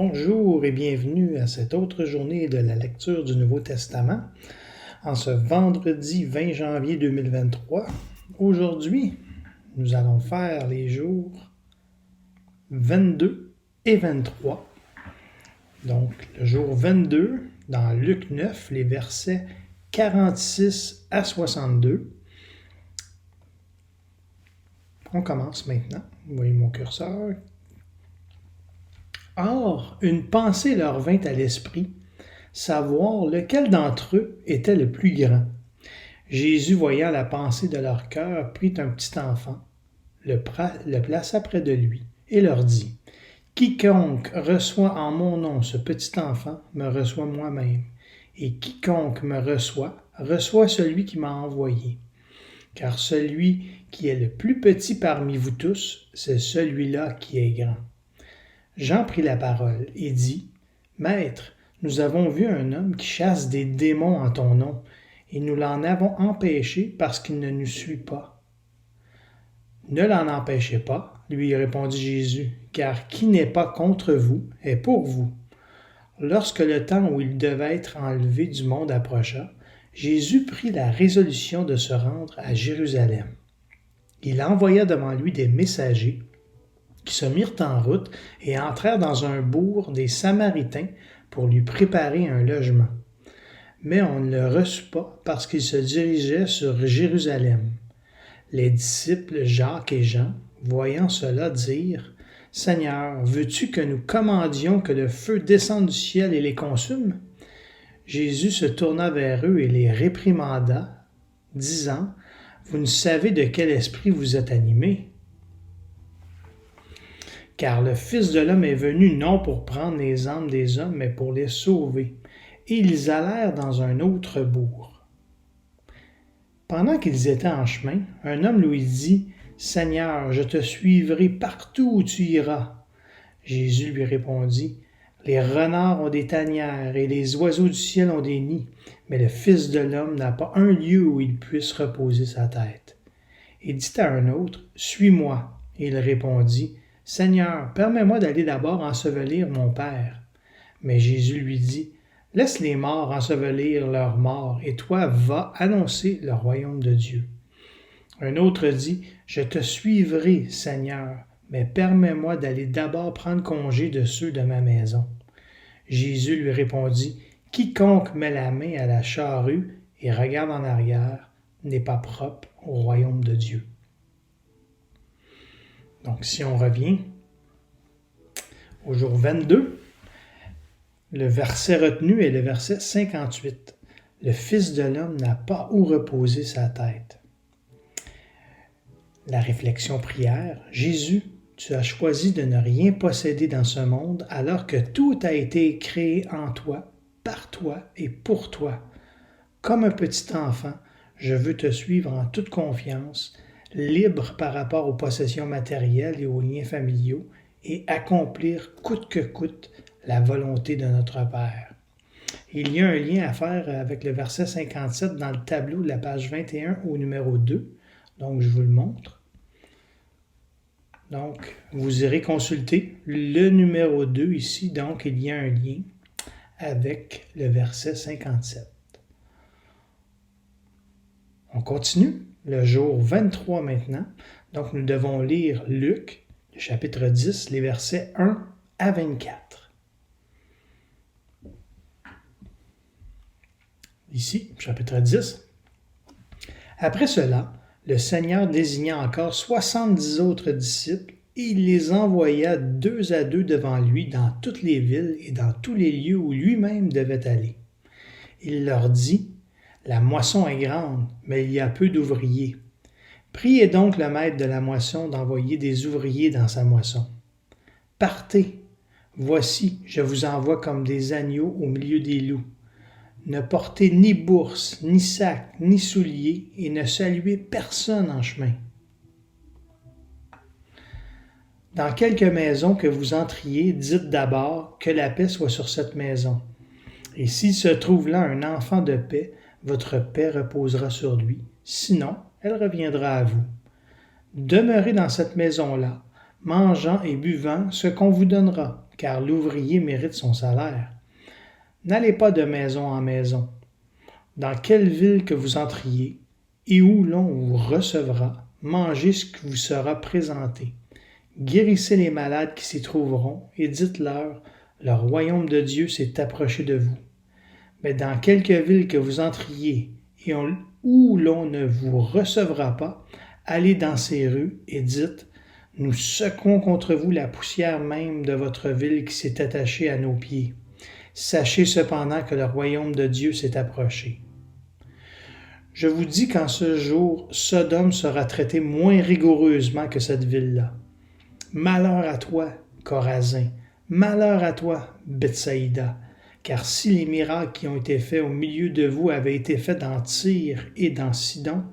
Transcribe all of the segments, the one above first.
Bonjour et bienvenue à cette autre journée de la lecture du Nouveau Testament en ce vendredi 20 janvier 2023. Aujourd'hui, nous allons faire les jours 22 et 23. Donc, le jour 22, dans Luc 9, les versets 46 à 62. On commence maintenant. Vous voyez mon curseur. Or, une pensée leur vint à l'esprit, savoir lequel d'entre eux était le plus grand. Jésus, voyant la pensée de leur cœur, prit un petit enfant, le plaça près de lui, et leur dit, « Quiconque reçoit en mon nom ce petit enfant me reçoit moi-même, et quiconque me reçoit, reçoit celui qui m'a envoyé. Car celui qui est le plus petit parmi vous tous, c'est celui-là qui est grand. » Jean prit la parole et dit, « Maître, nous avons vu un homme qui chasse des démons en ton nom, et nous l'en avons empêché parce qu'il ne nous suit pas. » « Ne l'en empêchez pas, lui répondit Jésus, car qui n'est pas contre vous est pour vous. » Lorsque le temps où il devait être enlevé du monde approcha, Jésus prit la résolution de se rendre à Jérusalem. Il envoya devant lui des messagers qui se mirent en route et entrèrent dans un bourg des Samaritains pour lui préparer un logement. Mais on ne le reçut pas parce qu'il se dirigeait sur Jérusalem. Les disciples Jacques et Jean, voyant cela, dirent, « Seigneur, veux-tu que nous commandions que le feu descende du ciel et les consume? » Jésus se tourna vers eux et les réprimanda, disant, « Vous ne savez de quel esprit vous êtes animés. Car le Fils de l'homme est venu non pour prendre les âmes des hommes, mais pour les sauver. » Et ils allèrent dans un autre bourg. Pendant qu'ils étaient en chemin, un homme lui dit, « Seigneur, je te suivrai partout où tu iras. » Jésus lui répondit, « Les renards ont des tanières et les oiseaux du ciel ont des nids, mais le Fils de l'homme n'a pas un lieu où il puisse reposer sa tête. » Et dit à un autre, « Suis-moi. » Et il répondit, « Seigneur, permets-moi d'aller d'abord ensevelir mon Père. » Mais Jésus lui dit, « Laisse les morts ensevelir leurs morts, et toi, va annoncer le royaume de Dieu. » Un autre dit, « Je te suivrai, Seigneur, mais permets-moi d'aller d'abord prendre congé de ceux de ma maison. » Jésus lui répondit, « Quiconque met la main à la charrue et regarde en arrière n'est pas propre au royaume de Dieu. » Donc, si on revient au jour 22, le verset retenu est le verset 58. Le Fils de l'homme n'a pas où reposer sa tête. La réflexion prière. Jésus, tu as choisi de ne rien posséder dans ce monde alors que tout a été créé en toi, par toi et pour toi. Comme un petit enfant, je veux te suivre en toute confiance, libre par rapport aux possessions matérielles et aux liens familiaux, et accomplir coûte que coûte la volonté de notre Père. Il y a un lien à faire avec le verset 57 dans le tableau de la page 21 au numéro 2. Donc, je vous le montre. Donc, vous irez consulter le numéro 2 ici. Donc, il y a un lien avec le verset 57. On continue. Le jour 23 maintenant. Donc, nous devons lire Luc, le chapitre 10, les versets 1 à 24. Ici, chapitre 10. Après cela, le Seigneur désigna encore 70 autres disciples et il les envoya 2 à 2 devant lui dans toutes les villes et dans tous les lieux où lui-même devait aller. Il leur dit, « La moisson est grande, mais il y a peu d'ouvriers. Priez donc le maître de la moisson d'envoyer des ouvriers dans sa moisson. Partez, voici, je vous envoie comme des agneaux au milieu des loups. Ne portez ni bourse, ni sac, ni souliers, et ne saluez personne en chemin. Dans quelque maison que vous entriez, dites d'abord que la paix soit sur cette maison. Et s'il se trouve là un enfant de paix, votre paix reposera sur lui. Sinon, elle reviendra à vous. Demeurez dans cette maison-là, mangeant et buvant ce qu'on vous donnera, car l'ouvrier mérite son salaire. N'allez pas de maison en maison. Dans quelle ville que vous entriez, et où l'on vous recevra, mangez ce qui vous sera présenté. Guérissez les malades qui s'y trouveront, et dites-leur, le royaume de Dieu s'est approché de vous. Mais dans quelque ville que vous entriez, et où l'on ne vous recevra pas, allez dans ces rues, et dites, nous secouons contre vous la poussière même de votre ville qui s'est attachée à nos pieds. Sachez cependant que le royaume de Dieu s'est approché. Je vous dis qu'en ce jour, Sodome sera traité moins rigoureusement que cette ville-là. Malheur à toi, Chorazin, malheur à toi, Bethsaïda, car si les miracles qui ont été faits au milieu de vous avaient été faits dans Tyr et dans Sidon,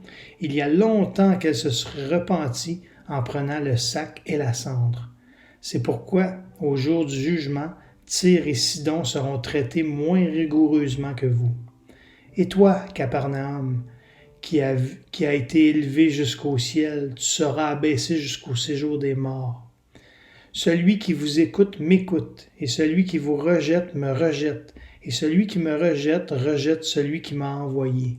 il y a longtemps qu'elles se seraient repenties en prenant le sac et la cendre. C'est pourquoi, au jour du jugement, Tyr et Sidon seront traités moins rigoureusement que vous. Et toi, Capernaum, qui a été élevé jusqu'au ciel, tu seras abaissé jusqu'au séjour des morts. Celui qui vous écoute m'écoute, et celui qui vous rejette me rejette, et celui qui me rejette rejette celui qui m'a envoyé.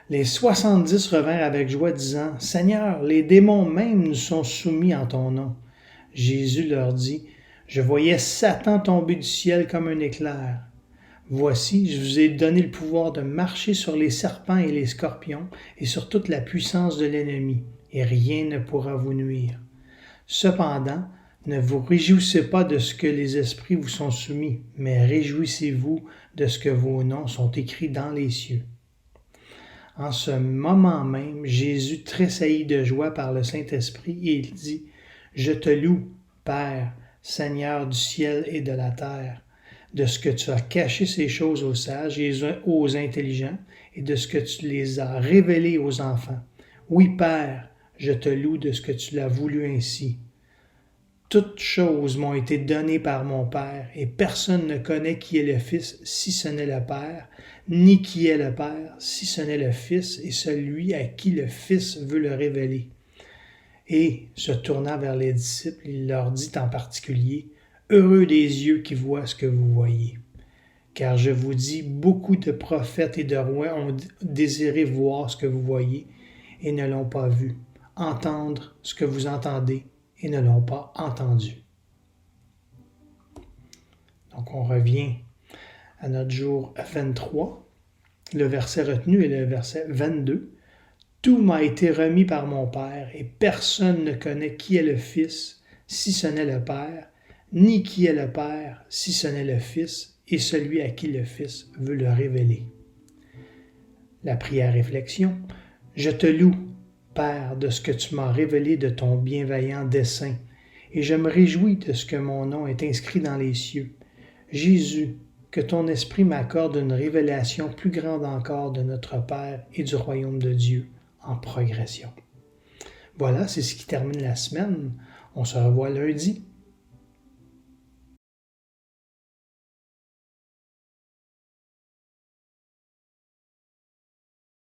Les 70 revinrent avec joie, disant, Seigneur, les démons même nous sont soumis en ton nom. Jésus leur dit, je voyais Satan tomber du ciel comme un éclair. Voici, je vous ai donné le pouvoir de marcher sur les serpents et les scorpions et sur toute la puissance de l'ennemi, et rien ne pourra vous nuire. Cependant, ne vous réjouissez pas de ce que les esprits vous sont soumis, mais réjouissez-vous de ce que vos noms sont écrits dans les cieux. En ce moment même, Jésus tressaillit de joie par le Saint-Esprit et il dit, je te loue, Père, Seigneur du ciel et de la terre, de ce que tu as caché ces choses aux sages et aux intelligents, et de ce que tu les as révélées aux enfants. Oui, Père, je te loue de ce que tu l'as voulu ainsi. Toutes choses m'ont été données par mon Père, et personne ne connaît qui est le Fils si ce n'est le Père, ni qui est le Père si ce n'est le Fils et celui à qui le Fils veut le révéler. Et, se tournant vers les disciples, il leur dit en particulier, « Heureux les yeux qui voient ce que vous voyez. Car je vous dis, beaucoup de prophètes et de rois ont désiré voir ce que vous voyez et ne l'ont pas vu, entendre ce que vous entendez et ne l'ont pas entendu. » Donc on revient à notre jour 23. Le verset retenu est le verset 22. « Tout m'a été remis par mon Père, et personne ne connaît qui est le Fils, si ce n'est le Père, ni qui est le Père, si ce n'est le Fils, et celui à qui le Fils veut le révéler. » La prière réflexion. « Je te loue, Père, de ce que tu m'as révélé de ton bienveillant dessein, et je me réjouis de ce que mon nom est inscrit dans les cieux. Jésus, que ton esprit m'accorde une révélation plus grande encore de notre Père et du royaume de Dieu en progression. » Voilà, c'est ce qui termine la semaine. On se revoit lundi.